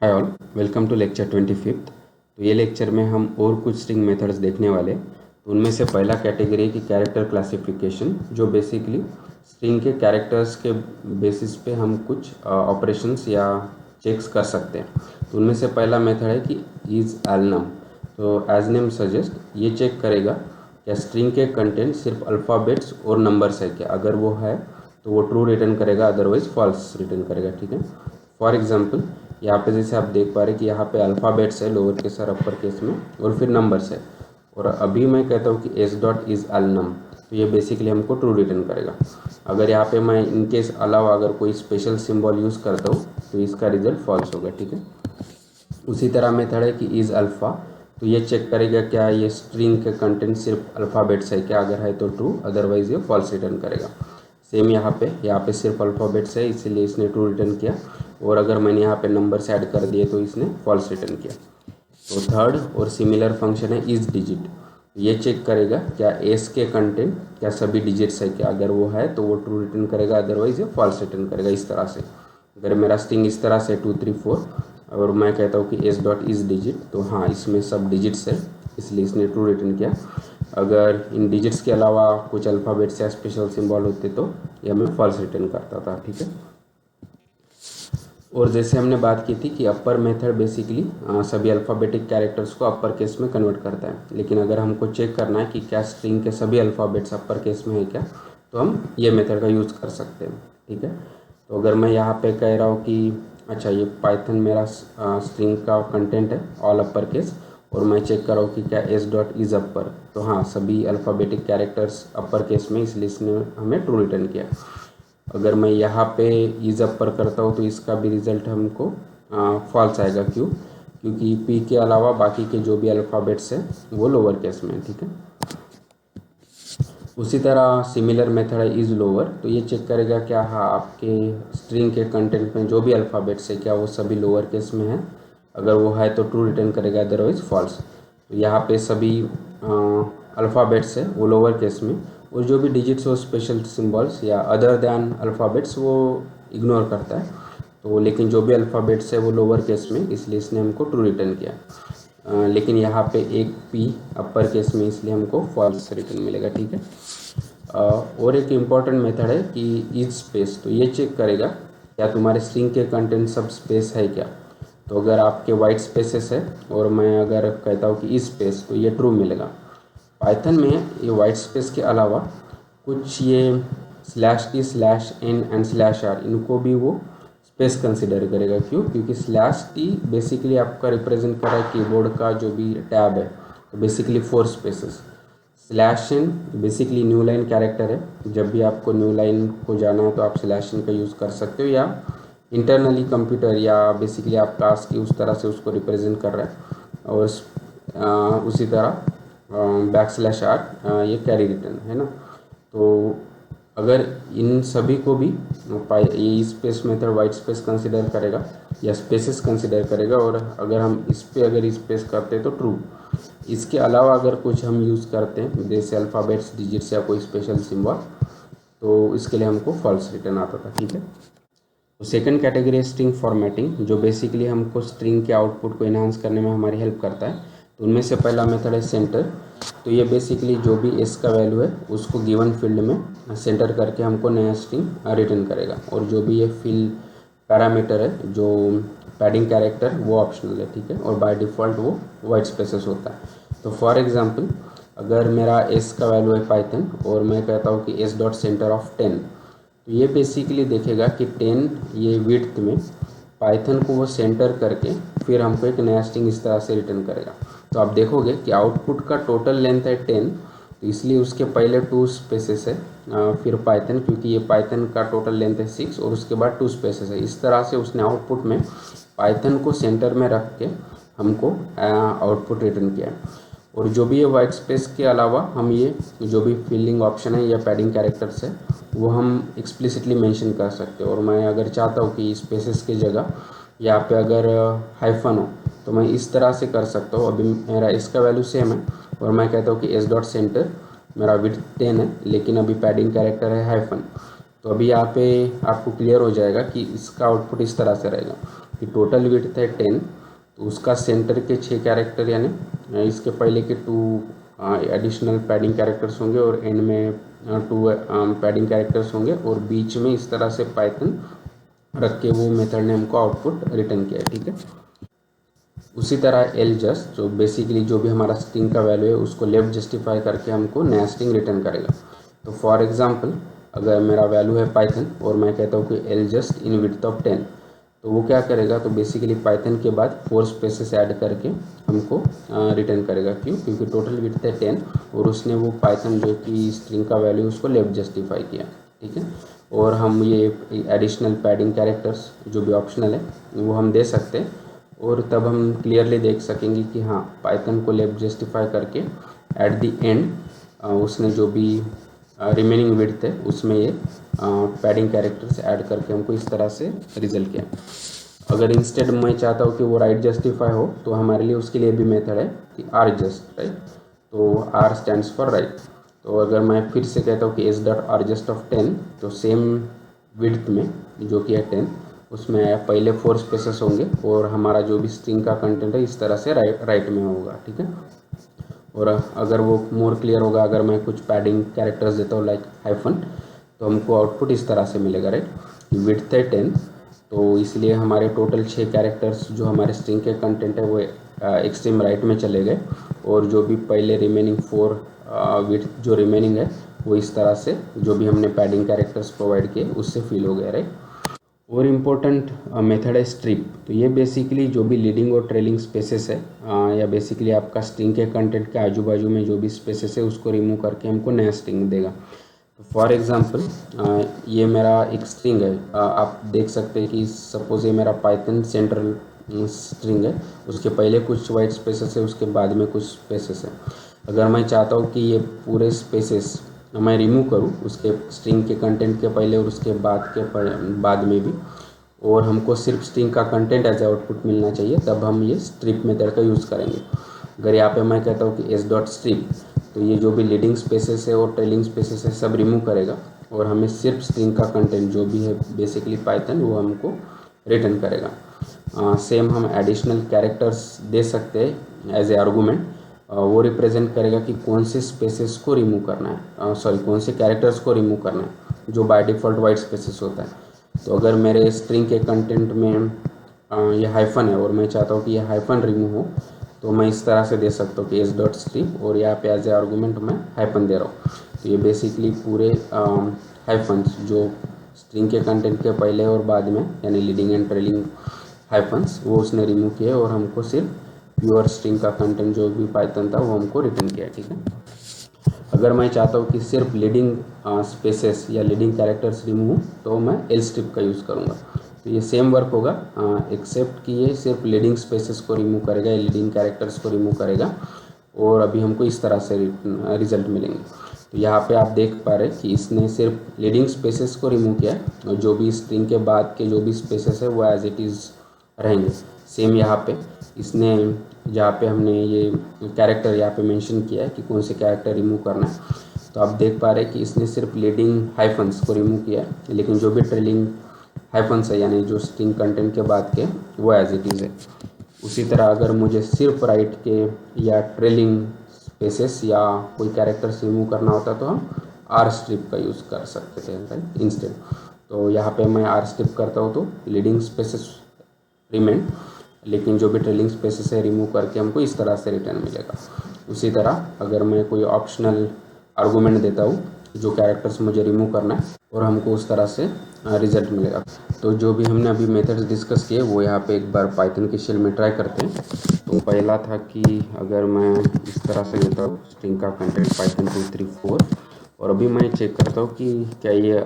Hi all, welcome to lecture 25। तो ये lecture में हम और कुछ स्ट्रिंग मेथड्स देखने वाले। तो उनमें से पहला कैटेगरी है कि कैरेक्टर क्लासिफिकेशन, जो बेसिकली स्ट्रिंग के कैरेक्टर्स के बेसिस पे हम कुछ ऑपरेशंस या चेक्स कर सकते हैं। तो उनमें से पहला मेथड है कि इज़ एलनम। तो एज नेम सजेस्ट ये चेक करेगा क्या स्ट्रिंग के कंटेंट सिर्फ अल्फ़ाबेट्स और नंबर्स है क्या। अगर वो है तो वो ट्रू रिटर्न करेगा, अदरवाइज फॉल्स रिटर्न करेगा। ठीक है। फॉर एग्जांपल यहाँ पे जैसे आप देख पा रहे हैं कि यहाँ पे अल्फ़ाबेट्स है लोअर केस और अपर केस में, और फिर नंबर्स है। और अभी मैं कहता हूँ कि एस डॉट इज़ एलनम, तो ये बेसिकली हमको ट्रू रिटर्न करेगा। अगर यहाँ पे मैं इन केस अलावा अगर कोई स्पेशल सिंबल यूज़ करता हूँ तो इसका रिजल्ट फॉल्स होगा। ठीक है। उसी तरह मेथड है कि इज़ अल्फ़ा, तो ये चेक करेगा क्या ये स्ट्रिंग के कंटेंट सिर्फ अल्फ़ाबेट्स है क्या। अगर है तो ट्रू, अदरवाइज ये फॉल्स रिटर्न करेगा। सेम यहाँ पे सिर्फ अल्फ़ाबेट्स है, इसीलिए इसने ट्रू रिटर्न किया। और अगर मैंने यहाँ पे नंबर्स ऐड कर दिए तो इसने फॉल्स रिटर्न किया। तो थर्ड और सिमिलर फंक्शन है इज़ डिजिट। ये चेक करेगा क्या एस के कंटेंट क्या सभी डिजिट्स है क्या। अगर वो है तो वो ट्रू रिटर्न करेगा, अदरवाइज ये फॉल्स रिटर्न करेगा। इस तरह से अगर मेरा स्ट्रिंग इस तरह से 2 3 4 और मैं कहता हूँ कि एस डॉट इज़ डिजिट, तो हाँ इसमें सब डिजिट्स है, इसलिए इसने ट्रू रिटर्न किया। अगर इन डिजिट्स के अलावा कुछ अल्फ़ाबेट्स या स्पेशल सिंबल होते तो ये हमें फॉल्स रिटर्न करता था। ठीक है। और जैसे हमने बात की थी कि अपर मेथड बेसिकली सभी अल्फ़ाबेटिक कैरेक्टर्स को अपर केस में कन्वर्ट करता है, लेकिन अगर हमको चेक करना है कि क्या स्ट्रिंग के सभी अल्फ़ाबेट्स अपर केस में है क्या, तो हम ये मेथड का यूज़ कर सकते हैं। ठीक है। तो अगर मैं यहाँ पे कह रहा हूँ कि अच्छा ये पाइथन मेरा स्ट्रिंग का कंटेंट है ऑल अपर केस, और मैं चेक कर रहा हूँ कि क्या एस डॉट इज़ अपर, तो हाँ सभी अल्फ़ाबेटिक कैरेक्टर्स अपर केस में, इसलिए इसने हमें ट्रू रिटर्न किया। अगर मैं यहाँ पे इज़ अपर करता हूँ तो इसका भी रिज़ल्ट हमको फॉल्स आएगा। क्यों? क्योंकि पी के अलावा बाकी के जो भी अल्फ़ाबेट्स हैं वो लोअर केस में है। ठीक है। उसी तरह सिमिलर मेथड है इज़ लोअर, तो ये चेक करेगा क्या हाँ आपके स्ट्रिंग के कंटेंट में जो भी अल्फ़ाबेट्स है क्या वो सभी लोअर केस में है। अगर वो है तो ट्रू रिटर्न करेगा, अदरवाइज फॉल्स। तो यहाँ पे सभी अल्फ़ाबेट्स है वो लोअर केस में, और जो भी डिजिट्स हो स्पेशल सिंबल्स या अदर दैन अल्फ़ाबेट्स वो इग्नोर करता है। तो लेकिन जो भी अल्फ़ाबेट्स है वो लोअर केस में, इसलिए इसने हमको ट्रू रिटर्न किया। लेकिन यहाँ पे एक पी अपर केस में, इसलिए हमको फॉल्स रिटर्न मिलेगा। ठीक है। और एक इम्पॉर्टेंट मेथड है कि इज स्पेस, तो ये चेक करेगा क्या तुम्हारे स्ट्रिंग के कंटेंट सब स्पेस है क्या। तो अगर आपके वाइट स्पेसेस है और मैं अगर कहता हूँ कि इज स्पेस, तो ये ट्रू मिलेगा। पाइथन में ये वाइट स्पेस के अलावा कुछ ये slash T slash N and slash R, इनको भी वो स्पेस कंसिडर करेगा। क्यों? क्योंकि स्लैश टी बेसिकली आपका रिप्रेजेंट कर रहा है कीबोर्ड का जो भी टैब है, तो basically 4 spaces. Slash N basically new line character है, जब भी आपको न्यू लाइन को जाना हो तो आप स्लैश एन का यूज़ कर सकते हो, या इंटरनली कंप्यूटर या बेसिकली आप टास्क की उस तरह से उसको रिप्रेजेंट कर रहा है। और उसी तरह बैक स्लैश आर ये कैरी रिटर्न है ना। तो अगर इन सभी को भी ये space method white space consider करेगा या स्पेसेस कंसिडर करेगा, और अगर हम इस पे अगर स्पेस करते हैं तो ट्रू। इसके अलावा अगर कुछ हम यूज़ करते हैं जैसे अल्फ़ाबेट्स डिजिट्स या कोई स्पेशल सिंबल, तो इसके लिए हमको फॉल्स रिटर्न आता था। ठीक है। तो सेकंड कैटेगरी है स्ट्रिंग फॉर्मेटिंग, जो बेसिकली हमको स्ट्रिंग के आउटपुट को इन्हांस करने में हमारी हेल्प करता है। तो उनमें से पहला मेथड है सेंटर। तो ये बेसिकली जो भी एस का वैल्यू है उसको गिवन फील्ड में सेंटर करके हमको नया स्ट्रिंग रिटर्न करेगा, और जो भी ये फील्ड पैरामीटर है जो पैडिंग कैरेक्टर वो ऑप्शनल है। ठीक है। और बाय डिफ़ॉल्ट वो वाइट स्पेसेस होता है। तो फॉर एग्जांपल अगर मेरा एस का वैल्यू है पाइथन और मैं कहता हूँ कि एस डॉट सेंटर ऑफ 10, तो ये बेसिकली देखेगा कि 10 ये विड्थ में पाइथन को वो सेंटर करके फिर हमको एक नया स्ट्रिंग इस तरह से रिटर्न करेगा। तो आप देखोगे कि आउटपुट का टोटल लेंथ है 10, तो इसलिए उसके पहले 2 स्पेसेस है, फिर पाइथन, क्योंकि ये पाइथन का टोटल लेंथ है 6, और उसके बाद 2 स्पेसेस है। इस तरह से उसने आउटपुट में पाइथन को सेंटर में रख के हमको आउटपुट रिटर्न किया है। और जो भी ये वाइट स्पेस के अलावा हम ये जो भी फिलिंग ऑप्शन है या पैडिंग कैरेक्टर्स है वो हम एक्सप्लिसिटली मेंशन कर सकते हैं। और मैं अगर चाहता हूँ कि स्पेसेस की जगह यहाँ पे अगर हाइफन हो तो मैं इस तरह से कर सकता हूँ। अभी मेरा इसका वैल्यू सेम है और मैं कहता हूँ कि एस डॉट सेंटर मेरा विड्थ 10 है, लेकिन अभी पैडिंग कैरेक्टर है हाइफन। तो अभी यहाँ पे आपको क्लियर हो जाएगा कि इसका आउटपुट इस तरह से रहेगा। कि टोटल विड्थ है 10, तो उसका सेंटर के 6 कैरेक्टर यानी इसके पहले के 2 एडिशनल पैडिंग कैरेक्टर्स होंगे और एंड में 2 पैडिंग कैरेक्टर्स होंगे और बीच में इस तरह से पाइथन रख के वो मेथड ने हमको आउटपुट रिटर्न किया है। ठीक है, उसी तरह एल जस्ट जो बेसिकली जो भी हमारा स्ट्रिंग का वैल्यू है उसको लेफ्ट जस्टिफाई करके हमको नया स्ट्रिंग रिटर्न करेगा। तो फॉर एग्जांपल अगर मेरा वैल्यू है पाइथन और मैं कहता हूँ कि L just in width of 10, तो वो क्या करेगा, तो बेसिकली पाइथन के बाद 4 स्पेसेस ऐड करके हमको रिटर्न करेगा। क्यों? क्योंकि टोटल विड्थ है 10 और उसने वो पाइथन जो कि स्ट्रिंग का वैल्यू उसको लेफ्ट जस्टिफाई किया। ठीक है, और हम ये एडिशनल पैडिंग कैरेक्टर्स जो भी ऑप्शनल है वो हम दे सकते हैं और तब हम क्लियरली देख सकेंगे कि हाँ पाइथन को लेफ्ट जस्टिफाई करके एट द एंड उसने जो भी रिमेनिंग विड्थ है उसमें ये पैडिंग कैरेक्टर्स ऐड करके हमको इस तरह से रिजल्ट किया। अगर इंस्टेड मैं चाहता हूँ कि वो राइट जस्टिफाई हो तो हमारे लिए उसके लिए भी मेथड है कि आर जस्ट, राइट। तो आर स्टैंड्स फॉर राइट। तो अगर मैं फिर से कहता हूँ कि S dot are just of 10, तो सेम विड्थ में जो कि है 10 उसमें पहले 4 स्पेसेस होंगे और हमारा जो भी स्ट्रिंग का कंटेंट है इस तरह से राइट में होगा। ठीक है, और अगर वो मोर क्लियर होगा अगर मैं कुछ पैडिंग कैरेक्टर्स देता हूँ लाइक हाइफन, तो हमको आउटपुट इस तरह से मिलेगा, राइट। विड्थ है 10, तो इसलिए हमारे टोटल 6 कैरेक्टर्स जो हमारे स्ट्रिंग के कंटेंट है वो एक्सट्रीम राइट में चले गए और जो भी पहले रिमेनिंग 4 विड्थ जो रिमेनिंग है वो इस तरह से जो भी हमने पैडिंग कैरेक्टर्स प्रोवाइड किए उससे फिल हो गया, राइट। और इम्पोर्टेंट मेथड है स्ट्रिप। तो ये बेसिकली जो भी लीडिंग और ट्रेलिंग स्पेसेस है या बेसिकली आपका स्ट्रिंग के कंटेंट के आजू बाजू में जो भी स्पेसेस है उसको रिमूव करके हमको नया स्ट्रिंग देगा। तो फॉर एग्जांपल ये मेरा एक स्ट्रिंग है, आप देख सकते हैं कि सपोज ये मेरा पाइथन सेंट्रल स्ट्रिंग है, उसके पहले कुछ वाइट स्पेसेस है उसके बाद में कुछ स्पेसेस है। अगर मैं चाहता हूँ कि ये पूरे स्पेसेस मैं रिमूव करूँ उसके स्ट्रिंग के कंटेंट के पहले और उसके बाद में भी, और हमको सिर्फ स्ट्रिंग का कंटेंट एज आउटपुट मिलना चाहिए, तब हम ये स्ट्रिप मेथड का यूज़ करेंगे। अगर यहाँ पे मैं कहता हूँ कि एस डॉट स्ट्रिप, तो ये जो भी लीडिंग स्पेसेस है और ट्रेलिंग स्पेसेस है सब रिमूव करेगा और हमें सिर्फ स्ट्रिंग का कंटेंट जो भी है बेसिकली पाइथन वो हमको रिटर्न करेगा। सेम हम एडिशनल कैरेक्टर्स दे सकते हैं एज ए आर्गूमेंट, वो रिप्रेजेंट करेगा कि कौन से स्पेसेस को रिमूव करना है, कौन से कैरेक्टर्स को रिमूव करना है जो बाय डिफ़ॉल्ट वाइट स्पेसेस होता है। तो अगर मेरे स्ट्रिंग के कंटेंट में ये हाइफन है और मैं चाहता हूँ कि ये हाइफन रिमूव हो, तो मैं इस तरह से दे सकता हूँ कि एस डॉट स्ट्रिप और यहाँ पे एज ए आर्गूमेंट मैं हाइफन दे रहा हूँ। तो ये बेसिकली पूरे हाइफन्स जो स्ट्रिंग के कंटेंट के पहले और बाद में यानी लीडिंग एंड ट्रेलिंग हाइफन्स वो उसने रिमूव किए और हमको सिर्फ प्योर स्ट्रिंग का कंटेंट जो भी पाइथन था वो हमको रिटर्न किया। ठीक है, अगर मैं चाहता हूँ कि सिर्फ लीडिंग स्पेसेस या लीडिंग कैरेक्टर्स रिमूव, तो मैं एल स्ट्रिप का यूज़ करूँगा। तो ये सेम वर्क होगा एक्सेप्ट कि ये सिर्फ लीडिंग स्पेसेस को रिमूव करेगा या लीडिंग कैरेक्टर्स को रिमूव करेगा और अभी हमको इस तरह से रिजल्ट मिलेंगे। तो यहाँ पे आप देख पा रहे कि इसने सिर्फ लीडिंग स्पेसेस को रिमूव किया है और जो भी स्ट्रिंग के बाद के जो भी स्पेसेस है वो एज इट इज़ रहेंगे। सेम यहाँ पे इसने जहाँ पे हमने ये कैरेक्टर यहाँ पे मेंशन किया है कि कौन से कैरेक्टर रिमूव करना है, तो आप देख पा रहे हैं कि इसने सिर्फ लीडिंग हाइफन्स को रिमूव किया है, लेकिन जो भी ट्रेलिंग हाइफन्स है यानी जो स्ट्रिंग कंटेंट के बाद के वो एज इट इज़ है। उसी तरह अगर मुझे सिर्फ राइट के या ट्रेलिंग स्पेसेस या कोई कैरेक्टर्स रिमूव करना होता तो हम आर स्ट्रिप का यूज़ कर सकते थे, राइट, इंस्टेड। तो यहाँ पे मैं आर स्ट्रिप करता हूँ तो लीडिंग स्पेसेस रिमेन, लेकिन जो भी ट्रेलिंग स्पेसेस है रिमूव करके हमको इस तरह से रिटर्न मिलेगा। उसी तरह अगर मैं कोई ऑप्शनल आर्गूमेंट देता हूँ जो कैरेक्टर्स मुझे रिमूव करना है और हमको उस तरह से रिजल्ट मिलेगा। तो जो भी हमने अभी मेथड्स डिस्कस किए वो यहाँ पे एक बार पाइथन की शेल में ट्राई करते हैं। तो पहला था कि अगर मैं इस तरह से देता हूँ स्ट्रिंग का कंटेंट पाइथन 234 और अभी मैं चेक करता हूँ कि क्या ये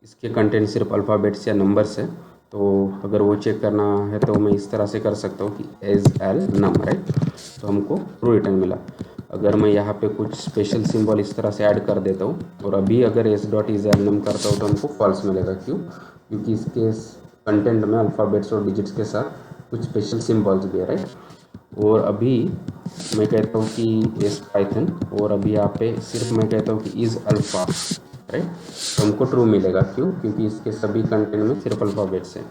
इसके कंटेंट सिर्फ अल्फ़ाबेट्स या नंबर्स है। तो अगर वो चेक करना है तो मैं इस तरह से कर सकता हूँ कि एज एल नम, राइट, तो हमको ट्रू रिटर्न मिला। अगर मैं यहाँ पे कुछ स्पेशल सिंबल इस तरह से ऐड कर देता हूँ और अभी अगर एस डॉट इज एल नम करता हूँ तो हमको फॉल्स मिलेगा। क्यों? क्योंकि इसके कंटेंट में अल्फ़ाबेट्स और डिजिट्स के साथ कुछ स्पेशल सिम्बॉल्स भी है, राइट। और अभी मैं कहता हूँ कि एस पाइथन और अभी यहाँ पे सिर्फ मैं कहता हूँ कि इज़ अल्फ़ा, राइट, तो हमको ट्रू मिलेगा। क्यों? क्योंकि इसके सभी कंटेंट में सिर्फ अल्फ़ाबेट्स हैं।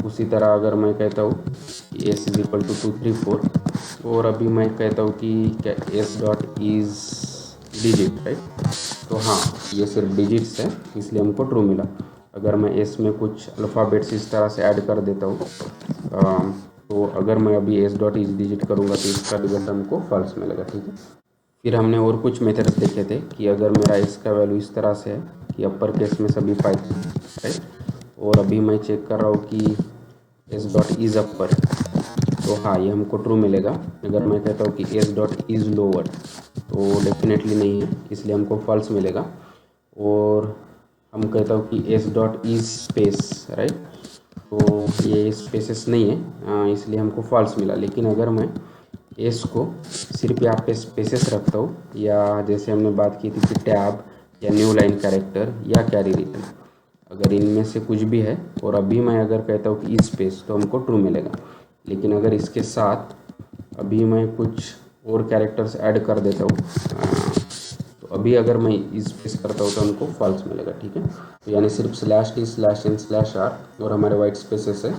उसी तरह अगर मैं कहता हूँ कि एस इज इक्वल टू 234, और अभी मैं कहता हूँ कि क्या S dot is digit, right. तो हाँ, ये सिर्फ डिजिट्स है, इसलिए हमको ट्रू मिला। अगर मैं एस में कुछ अल्फ़ाबेट्स इस तरह से ऐड कर देता हूँ, तो अगर मैं अभी एस डॉट इज डिजिट करूँगा तो इसका रिजल्ट हमको फॉल्स मिलेगा, ठीक है। फिर हमने और कुछ मेथड्स देखे थे कि अगर मेरा एस का वैल्यू इस तरह से है कि अपर केस में सभी पाइथन, राइट, और अभी मैं चेक कर रहा हूँ कि एस डॉट इज अपर, तो हाँ, ये हमको ट्रू मिलेगा। अगर मैं कहता हूँ कि एस डॉट इज लोअर, तो डेफिनेटली नहीं है, इसलिए हमको फॉल्स मिलेगा। और हम कहता हूँ कि S dot is space, right, तो ये स्पेसेस नहीं है, इसलिए हमको फॉल्स मिला। लेकिन अगर मैं एस को सिर्फ यहाँ पे स्पेसेस रखता हूँ, या जैसे हमने बात की थी कि टैब या न्यू लाइन कैरेक्टर या कैरी रिटर्न, अगर इनमें से कुछ भी है और अभी मैं अगर कहता हूँ कि इस स्पेस, तो हमको ट्रू मिलेगा। लेकिन अगर इसके साथ अभी मैं कुछ और कैरेक्टर्स ऐड कर देता हूँ, तो अभी अगर मैं इस स्पेस करता हूँ तो हमको फॉल्स मिलेगा, ठीक है। तो यानी सिर्फ slash T slash N slash R और हमारे वाइट स्पेसेस है,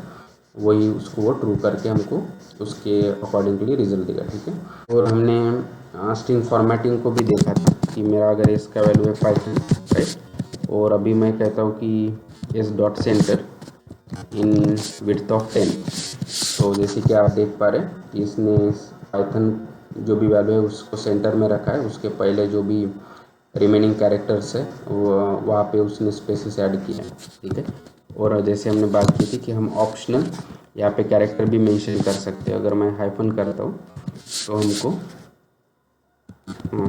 वही उसको वो ट्रू करके हमको उसके अकॉर्डिंगली रिजल्ट देगा, ठीक है। और हमने स्ट्रिंग फॉर्मेटिंग को भी देखा था कि मेरा अगर इसका वैल्यू है पाइथन, राइट, और अभी मैं कहता हूँ कि S dot centre in width of 10, तो जैसे कि आप देख पा रहे हैं कि इसने पाइथन जो भी वैल्यू है उसको सेंटर में रखा है, उसके पहले जो भी रिमेनिंग कैरेक्टर्स है वो वहाँ पे उसने स्पेसेस ऐड किए हैं, ठीक है। और जैसे हमने बात की थी कि हम ऑप्शनल यहाँ पे कैरेक्टर भी मेंशन कर सकते हैं। अगर मैं हाइफन करता हूँ तो हमको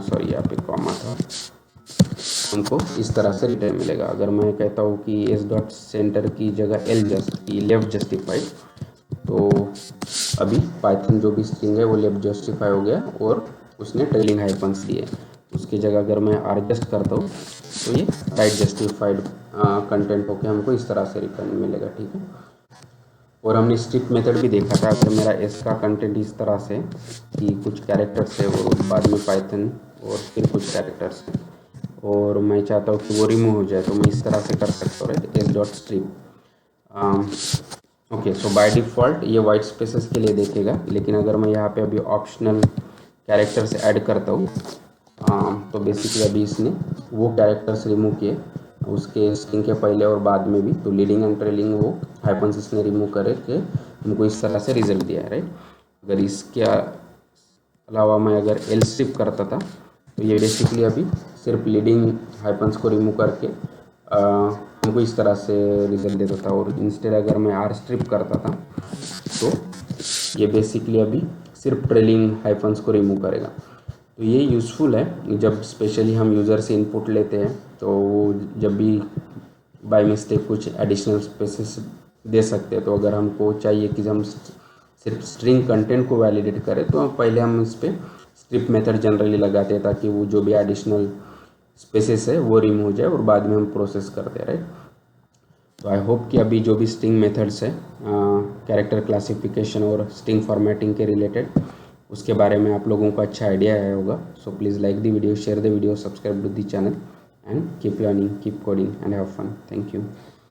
सॉरी, यहाँ पे कॉमा था, हमको इस तरह से रिटर्न मिलेगा। अगर मैं कहता हूँ कि एस डॉट सेंटर की जगह एल जस्ट लेफ्ट जस्टिफाइड, तो अभी पाइथन जो भी स्ट्रिंग है वो लेफ्ट जस्टिफाई हो गया और उसने ट्रेलिंग हाइफन्स दिए। उसकी जगह अगर मैं एडजस्ट करता हूँ तो ये राइट जस्टिफाइड कंटेंट होके हमको इस तरह से रिटर्न मिलेगा, ठीक है। और हमने स्ट्रिप मेथड भी देखा था। अगर मेरा एस का कंटेंट इस तरह से कि कुछ कैरेक्टर्स है और बाद में पाइथन और फिर कुछ कैरेक्टर्स है, और मैं चाहता हूँ कि वो रिमूव हो जाए, तो मैं इस तरह से कर सकता हूँ, right, S dot strip. Okay, so by default ये वाइट स्पेसेस के लिए देखेगा, लेकिन अगर मैं यहाँ पे अभी ऑप्शनल कैरेक्टर्स ऐड करता हूँ, तो बेसिकली अभी इसने वो कैरेक्टर्स रिमूव किए उसके स्ट्रिंग के पहले और बाद में भी, तो लीडिंग एंड ट्रेलिंग वो हाइफन्स इसने रिमूव करके हमको इस तरह से रिजल्ट दिया है, राइट। अगर इसके अलावा मैं अगर एल स्ट्रिप करता था तो ये बेसिकली अभी सिर्फ लीडिंग हाइफन्स को रिमूव करके हमको इस तरह से रिजल्ट देता था। और इंस्टेड अगर मैं आर स्ट्रिप करता था तो ये बेसिकली अभी सिर्फ ट्रेलिंग हाइफन्स को रिमूव करेगा। तो ये यूज़फुल है जब स्पेशली हम यूज़र से इनपुट लेते हैं, तो जब भी बाय मिस्टेक कुछ एडिशनल स्पेसेस दे सकते हैं। तो अगर हमको चाहिए कि हम सिर्फ स्ट्रिंग कंटेंट को वैलिडेट करें, तो पहले हम इस पर स्ट्रिप मेथड जनरली लगाते हैं ताकि वो जो भी एडिशनल स्पेसेस है वो रिमूव हो जाए और बाद में हम प्रोसेस करते हैं, राइट। तो आई होप कि अभी जो भी स्ट्रिंग मेथड्स है कैरेक्टर क्लासिफिकेशन और स्ट्रिंग फॉर्मेटिंग के रिलेटेड, उसके बारे में आप लोगों को अच्छा आइडिया आया होगा। So please like the video, share the video, subscribe to the channel, and keep learning, keep coding and have fun. Thank you.